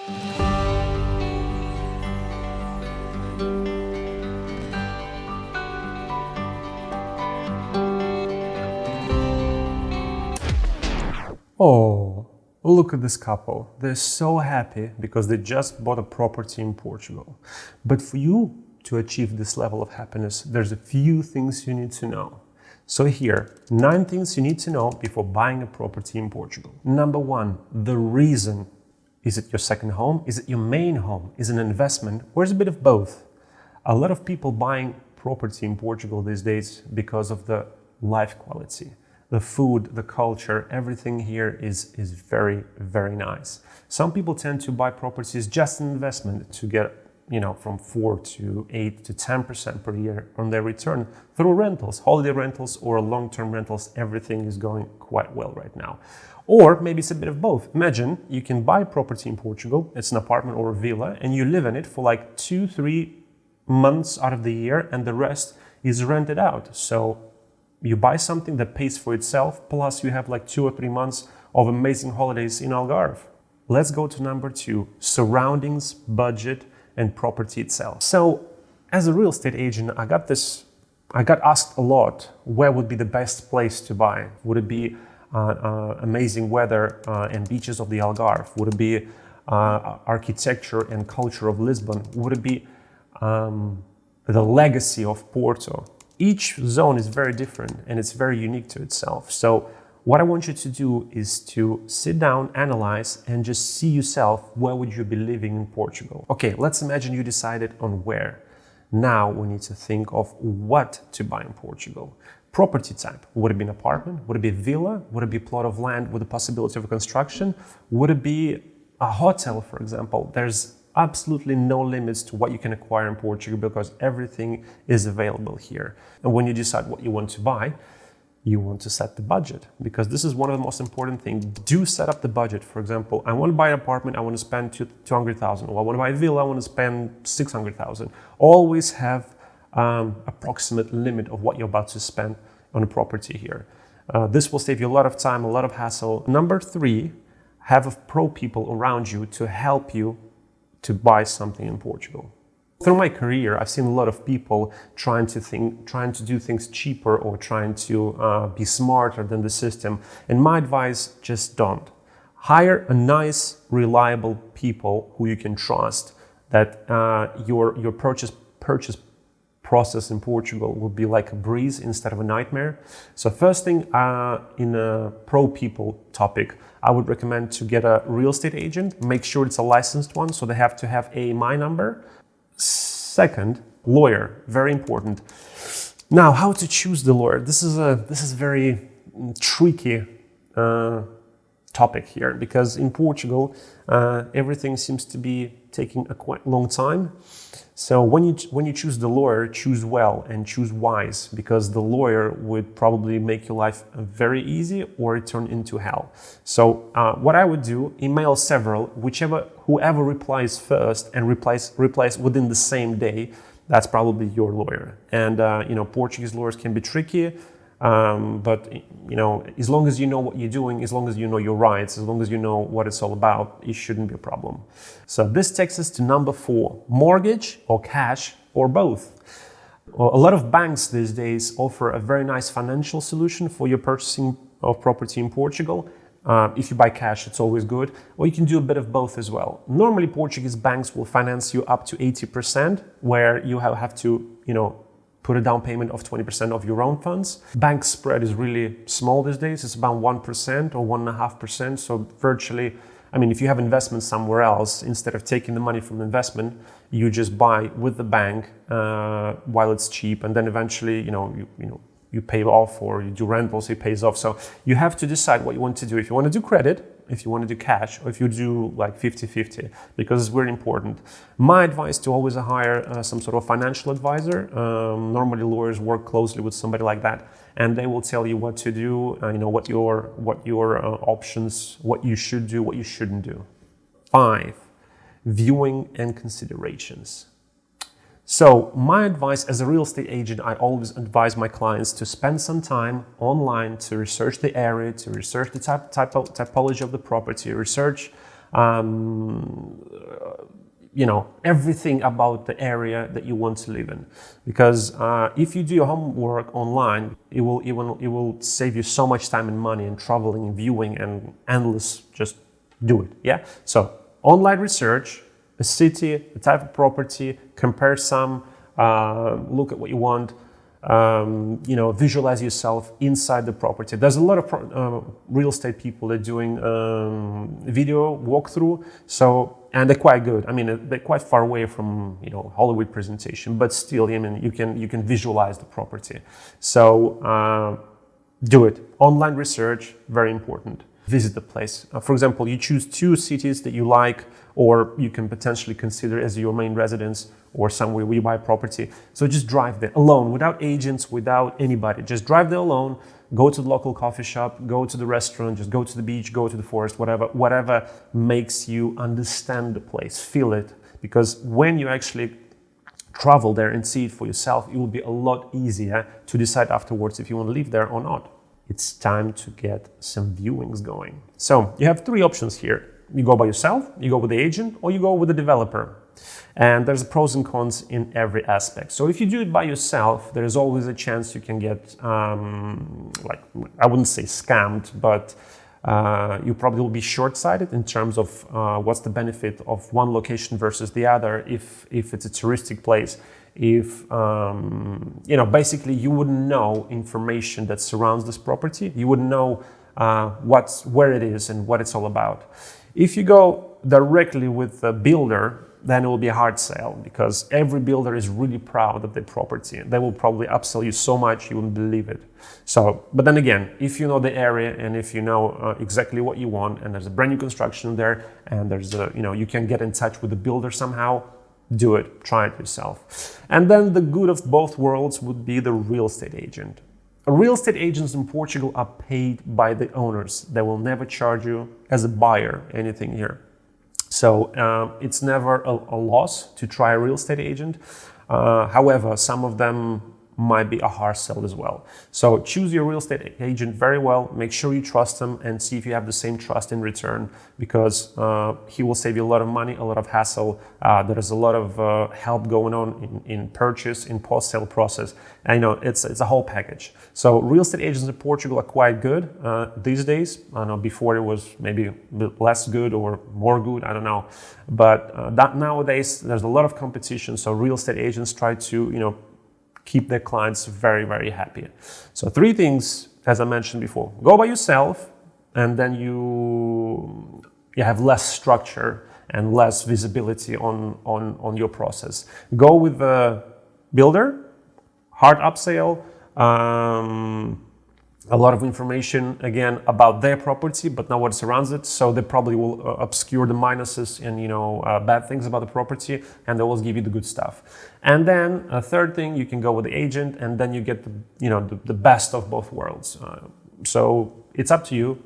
Oh, look at this couple. They're so happy because they just bought a property in Portugal. But for you to achieve this level of happiness, there's a few things you need to know. So here, 9 things you need to know before buying a property in Portugal. Number 1, the reason. Is it your second home? Is it your main home? Is it an investment? Or is it a bit of both? A lot of people buying property in Portugal these days because of the life quality. The food, the culture, everything here is very, very nice. Some people tend to buy properties just an investment to get, from 4 to 8 to 10% per year on their return through rentals, holiday rentals or long-term rentals. Everything is going quite well right now. Or maybe it's a bit of both. Imagine you can buy a property in Portugal, it's an apartment or a villa, and you live in it for like 2-3 months out of the year, and the rest is rented out. So you buy something that pays for itself, plus you have like 2 or 3 months of amazing holidays in Algarve. Let's go to number 2, surroundings, budget, and property itself. So as a real estate agent, I got asked a lot, where would be the best place to buy? Would it be amazing weather and beaches of the Algarve? Would it be architecture and culture of Lisbon? Would it be the legacy of Porto? Each zone is very different and it's very unique to itself. So what I want you to do is to sit down, analyze, and just see yourself, where would you be living in Portugal? Okay, let's imagine you decided on where. Now we need to think of what to buy in Portugal. Property type. Would it be an apartment? Would it be a villa? Would it be a plot of land with the possibility of construction? Would it be a hotel, for example? There's absolutely no limits to what you can acquire in Portugal because everything is available here. And when you decide what you want to buy, you want to set the budget, because this is one of the most important things. Do set up the budget. For example, I want to buy an apartment, I want to spend 200,000. Or I want to buy a villa, I want to spend 600,000. Always have approximate limit of what you're about to spend on a property here. This will save you a lot of time, a lot of hassle. Number 3, have pro people around you to help you to buy something in Portugal. Through my career, I've seen a lot of people trying to do things cheaper or trying to be smarter than the system. And my advice, just don't. Hire a nice, reliable people who you can trust, that your purchase process in Portugal will be like a breeze instead of a nightmare. So first thing, in a pro people topic, I would recommend to get a real estate agent. Make sure it's a licensed one, so they have to have AMI number. Second, lawyer, very important. Now, how to choose the lawyer? This is very tricky topic here, because in Portugal everything seems to be taking a quite long time. So when you choose the lawyer, choose well and choose wise, because the lawyer would probably make your life very easy or it turn into hell. So what I would do, email several, whoever replies first and replies within the same day, that's probably your lawyer. And Portuguese lawyers can be tricky. But as long as you know what you're doing, as long as you know your rights, as long as you know what it's all about, it shouldn't be a problem. So this takes us to number 4, mortgage or cash or both. A lot of banks these days offer a very nice financial solution for your purchasing of property in Portugal. If you buy cash, it's always good, or you can do a bit of both as well. Normally, Portuguese banks will finance you up to 80%, where you have to, put a down payment of 20% of your own funds. Bank spread is really small these days. It's about 1% or 1.5%. So virtually, if you have investment somewhere else, instead of taking the money from the investment, you just buy with the bank while it's cheap, and then eventually, you pay off, or you do rentals, it pays off. So you have to decide what you want to do. If you want to do credit, if you want to do cash, or if you do like 50-50, because it's very important. My advice to always hire some sort of financial advisor. Normally lawyers work closely with somebody like that, and they will tell you what to do, what your options, what you should do, what you shouldn't do. 5, viewing and considerations. So my advice as a real estate agent, I always advise my clients to spend some time online to research the area, to research the typology of the property, research everything about the area that you want to live in. Because if you do your homework online, it will save you so much time and money and traveling and viewing and endless. Just do it. Yeah. So online research, a city, a type of property, compare some, look at what you want. Visualize yourself inside the property. There's a lot of real estate people that are doing video walkthrough. And they're quite good. I mean, they're quite far away from Hollywood presentation, but still, I mean, you can visualize the property. So do it. Online research, very important. Visit the place. For example, you choose 2 cities that you like, or you can potentially consider as your main residence, or somewhere where you buy property. So just drive there alone, without agents, without anybody. Just drive there alone, go to the local coffee shop, go to the restaurant, just go to the beach, go to the forest, whatever makes you understand the place, feel it. Because when you actually travel there and see it for yourself, it will be a lot easier to decide afterwards if you want to live there or not. It's time to get some viewings going. So you have 3 options here. You go by yourself, you go with the agent, or you go with the developer. And there's pros and cons in every aspect. So if you do it by yourself, there's always a chance you can get, I wouldn't say scammed, but you probably will be short-sighted in terms of what's the benefit of one location versus the other if it's a touristic place. If, basically you wouldn't know information that surrounds this property. You wouldn't know where it is and what it's all about. If you go directly with the builder, then it will be a hard sell, because every builder is really proud of their property. They will probably upsell you so much you wouldn't believe it. So, but then again, if you know the area and if you know exactly what you want, and there's a brand new construction there, and there's you can get in touch with the builder somehow, do it, try it yourself. And then the good of both worlds would be the real estate agent. Real estate agents in Portugal are paid by the owners. They will never charge you as a buyer anything here. So it's never a loss to try a real estate agent. However, some of them might be a hard sell as well. So choose your real estate agent very well, make sure you trust him, and see if you have the same trust in return, because he will save you a lot of money, a lot of hassle. There is a lot of help going on in purchase, in post-sale process. And it's a whole package. So real estate agents in Portugal are quite good these days. I know before it was maybe a bit less good or more good, I don't know. But that nowadays there's a lot of competition. So real estate agents try to, keep their clients very, very happy. So 3 things, as I mentioned before: go by yourself, and then you have less structure and less visibility on your process. Go with the builder, hard upsell, a lot of information again about their property, but not what surrounds it. So they probably will obscure the minuses and bad things about the property, and they will give you the good stuff. And then a 3rd thing, you can go with the agent, and then you get the best of both worlds. So it's up to you.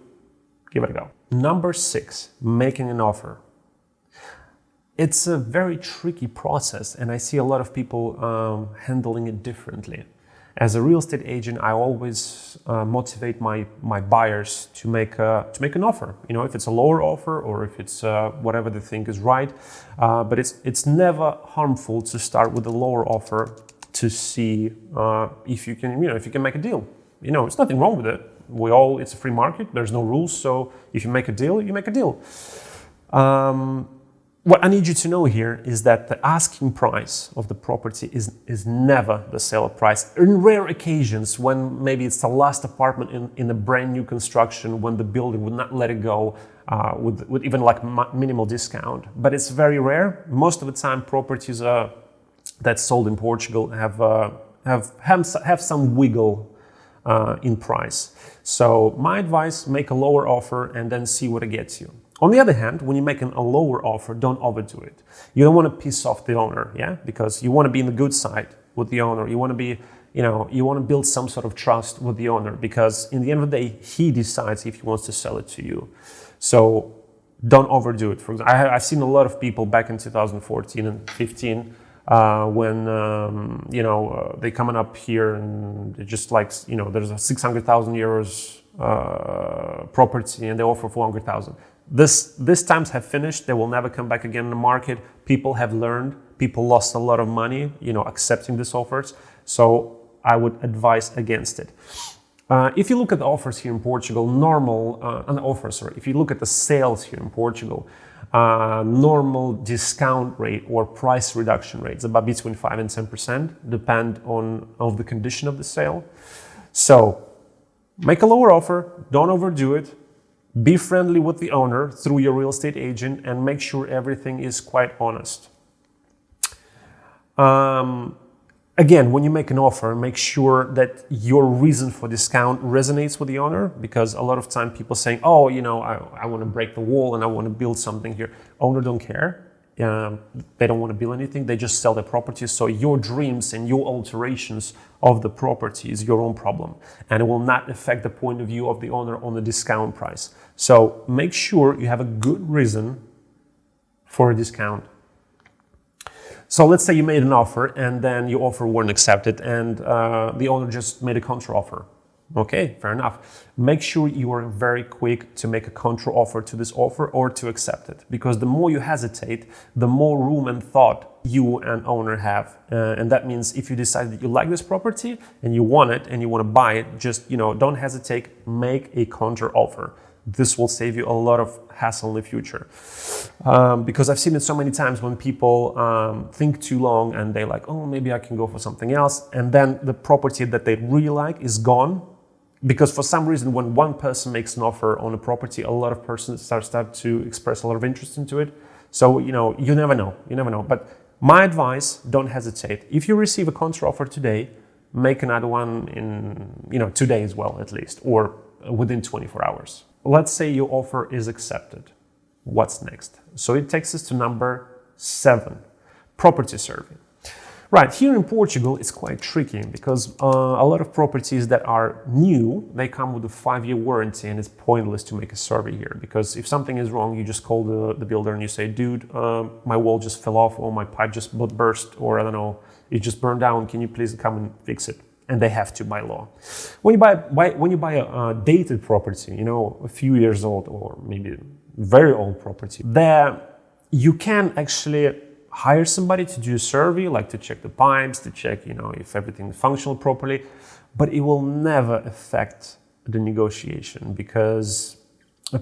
Give it a go. Number 6, making an offer. It's a very tricky process, and I see a lot of people handling it differently. As a real estate agent, I always motivate my buyers to make an offer. If it's a lower offer or if it's whatever they think is right. But it's never harmful to start with a lower offer to see if you can make a deal. It's nothing wrong with it. It's a free market. There's no rules. So if you make a deal, you make a deal. What I need you to know here is that the asking price of the property is never the sale price. In rare occasions, when maybe it's the last apartment in a brand new construction, when the builder would not let it go with even like minimal discount. But it's very rare. Most of the time, properties that's sold in Portugal have some wiggle in price. So my advice: make a lower offer and then see what it gets you. On the other hand, when you're making a lower offer, don't overdo it. You don't want to piss off the owner, because you want to be in the good side with the owner. You want to be, you want to build some sort of trust with the owner, because in the end of the day, he decides if he wants to sell it to you. So don't overdo it. For example, I've seen a lot of people back in 2014 and 15 when they coming up here and they're just like, there's a 600,000 euros property and they offer 400,000. These times have finished. They will never come back again in the market. People have learned. People lost a lot of money, accepting these offers. So I would advise against it. If you look at the offers here in Portugal, if you look at the sales here in Portugal, normal discount rate or price reduction rates about between 5 and 10%, depend on the condition of the sale. So make a lower offer, don't overdo it, be friendly with the owner through your real estate agent, and make sure everything is quite honest. Again, when you make an offer, make sure that your reason for discount resonates with the owner, because a lot of time people saying, oh, I want to break the wall and I want to build something here. Owner don't care. They don't want to build anything. They just sell their property. So your dreams and your alterations of the property is your own problem, and it will not affect the point of view of the owner on the discount price. So make sure you have a good reason for a discount. So let's say you made an offer and then your offer weren't accepted, and the owner just made a counter offer. Okay, fair enough. Make sure you are very quick to make a counter offer to this offer or to accept it, because the more you hesitate, the more room and thought you and owner have. And that means if you decide that you like this property and you want it and you want to buy it, just, don't hesitate, make a counter offer. This will save you a lot of hassle in the future. Because I've seen it so many times when people think too long and they're like, oh, maybe I can go for something else. And then the property that they really like is gone. Because for some reason, when one person makes an offer on a property, a lot of persons start to express a lot of interest into it. So, you never know. You never know. But my advice, don't hesitate. If you receive a counter offer today, make another one in, today as well, at least, or within 24 hours. Let's say your offer is accepted. What's next? So it takes us to number 7, property survey. Right, here in Portugal, it's quite tricky because a lot of properties that are new, they come with a 5-year warranty, and it's pointless to make a survey here, because if something is wrong, you just call the builder and you say, dude, my wall just fell off, or my pipe just burst, or I don't know, it just burned down. Can you please come and fix it? And they have to by law. When you buy a dated property, a few years old or maybe very old property, there you can actually hire somebody to do a survey, like to check the pipes, to check, if everything is functional properly, but it will never affect the negotiation, because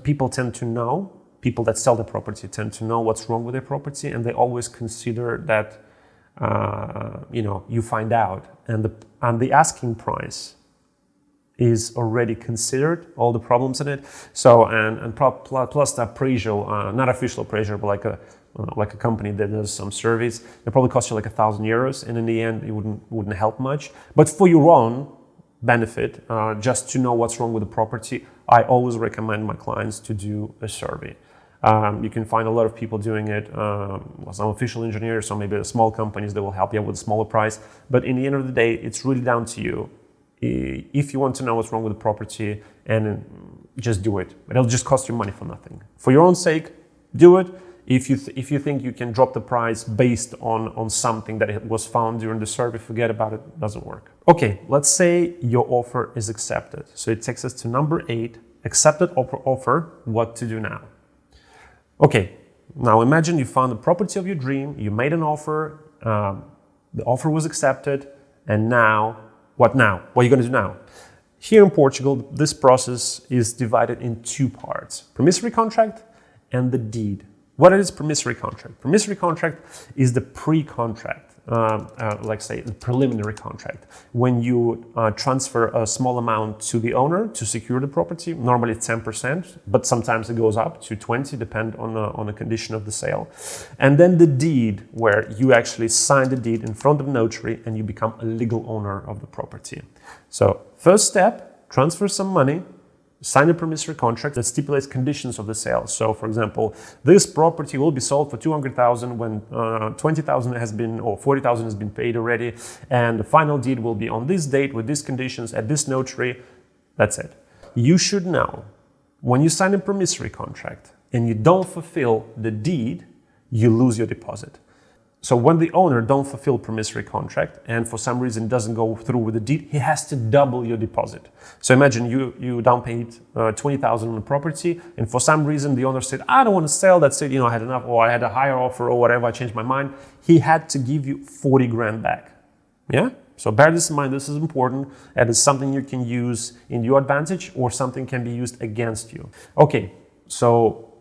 people that sell the property tend to know what's wrong with their property, and they always consider that you find out, and the asking price is already considered, all the problems in it. So and plus the appraisal, not official appraisal, but like a company that does some surveys, it probably costs you like €1,000, and in the end it wouldn't help much. But for your own benefit, just to know what's wrong with the property, I always recommend my clients to do a survey. You can find a lot of people doing it, some official engineers, or maybe small companies that will help you out with a smaller price. But in the end of the day, it's really down to you. If you want to know what's wrong with the property, and just do it. But it'll just cost you money for nothing. For your own sake, do it. If you think you can drop the price based on something that was found during the survey, forget about it. It doesn't work. Okay, let's say your offer is accepted. So it takes us to number 8, accepted offer, what to do now. Okay, now imagine you found the property of your dream, you made an offer, the offer was accepted, and now, what now? What are you going to do now? Here in Portugal, this process is divided in 2 parts, promissory contract and the deed. What is promissory contract? Promissory contract is the pre-contract, like say the preliminary contract. When you transfer a small amount to the owner to secure the property, normally it's 10%, but sometimes it goes up to 20%, depend on the condition of the sale. And then the deed, where you actually sign the deed in front of the notary and you become a legal owner of the property. So first step, transfer some money, sign a promissory contract that stipulates conditions of the sale. So, for example, this property will be sold for 200,000 when 20,000 has been, or 40,000 has been paid already, and the final deed will be on this date with these conditions at this notary. That's it. You should know, when you sign a promissory contract and you don't fulfill the deed, you lose your deposit. So when the owner don't fulfill promissory contract and for some reason doesn't go through with the deed, he has to double your deposit. So imagine you down paid 20,000 on the property, and for some reason the owner said, I don't want to sell, that's it, I had enough, or I had a higher offer or whatever, I changed my mind. He had to give you 40 grand back. Yeah? So bear this in mind, this is important, and it's something you can use in your advantage or something can be used against you. Okay, so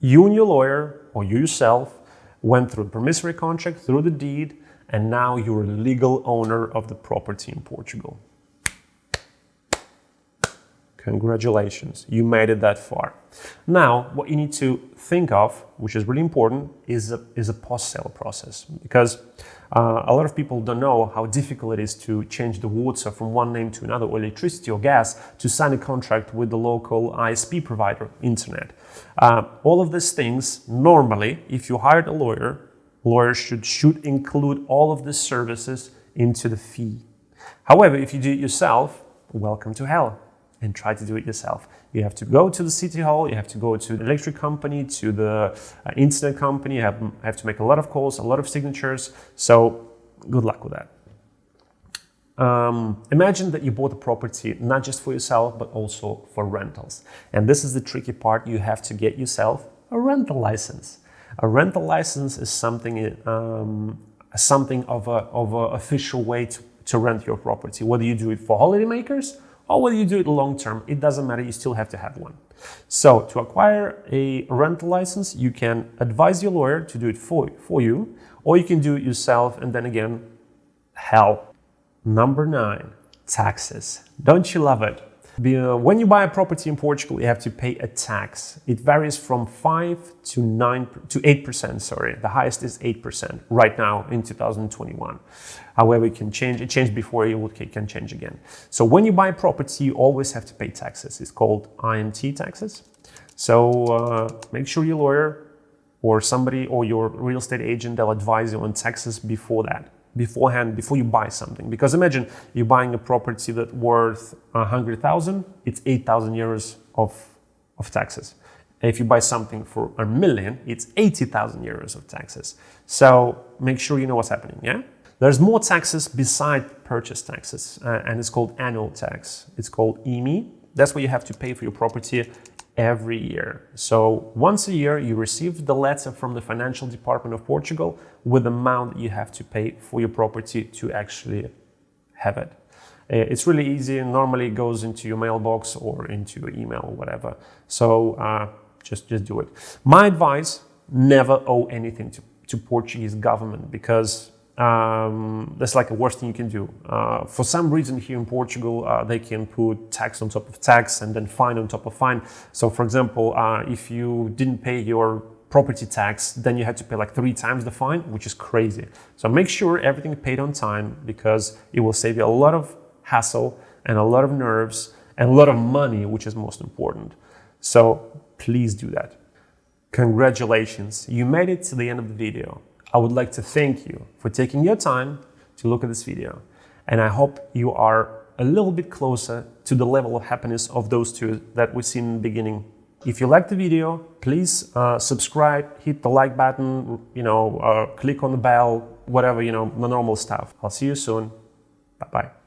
you and your lawyer, or you yourself, went through the promissory contract, through the deed, and now you're a legal owner of the property in Portugal. Congratulations, you made it that far. Now, what you need to think of, which is really important, is a post-sale process. Because a lot of people don't know how difficult it is to change the water from one name to another, or electricity or gas, to sign a contract with the local ISP provider, internet. All of these things, normally, if you hired a lawyer, should include all of these services into the fee. However, if you do it yourself, welcome to hell. And try to do it yourself. You have to go to the city hall, you have to go to the electric company, to the internet company, you have to make a lot of calls, a lot of signatures, so good luck with that. Imagine that you bought a property not just for yourself, but also for rentals. And this is the tricky part, you have to get yourself a rental license. A rental license is something of an official way to rent your property, whether you do it for holidaymakers, or whether you do it long term, it doesn't matter, you still have to have one. So to acquire a rental license, you can advise your lawyer to do it for you, or you can do it yourself, and then again, hell. Number 9, taxes. Don't you love it? When you buy a property in Portugal, you have to pay a tax. It varies from 5 to 8%, sorry. The highest is 8% right now in 2021. However, it can change. It changed before, it can change again. So when you buy a property, you always have to pay taxes. It's called IMT taxes. So make sure your lawyer or somebody or your real estate agent, they'll advise you on taxes beforehand, before you buy something. Because imagine you're buying a property that's worth 100,000, it's 8,000 euros of taxes. If you buy something for 1 million, it's 80,000 euros of taxes. So make sure you know what's happening, yeah? There's more taxes beside purchase taxes, and it's called annual tax. It's called IMI. That's what you have to pay for your property every year. So once a year, you receive the letter from the financial department of Portugal with the amount you have to pay for your property to actually have it. It's really easy. Normally it goes into your mailbox or into your email or whatever. So just do it. My advice, never owe anything to Portuguese government, because that's like the worst thing you can do. For some reason here in Portugal, they can put tax on top of tax and then fine on top of fine. So for example, if you didn't pay your property tax, then you had to pay like 3 times the fine, which is crazy. So make sure everything is paid on time, because it will save you a lot of hassle and a lot of nerves and a lot of money, which is most important. So please do that. Congratulations, you made it to the end of the video. I would like to thank you for taking your time to look at this video. And I hope you are a little bit closer to the level of happiness of those two that we seen in the beginning. If you liked the video, please subscribe, hit the like button, click on the bell, whatever, the normal stuff. I'll see you soon. Bye-bye.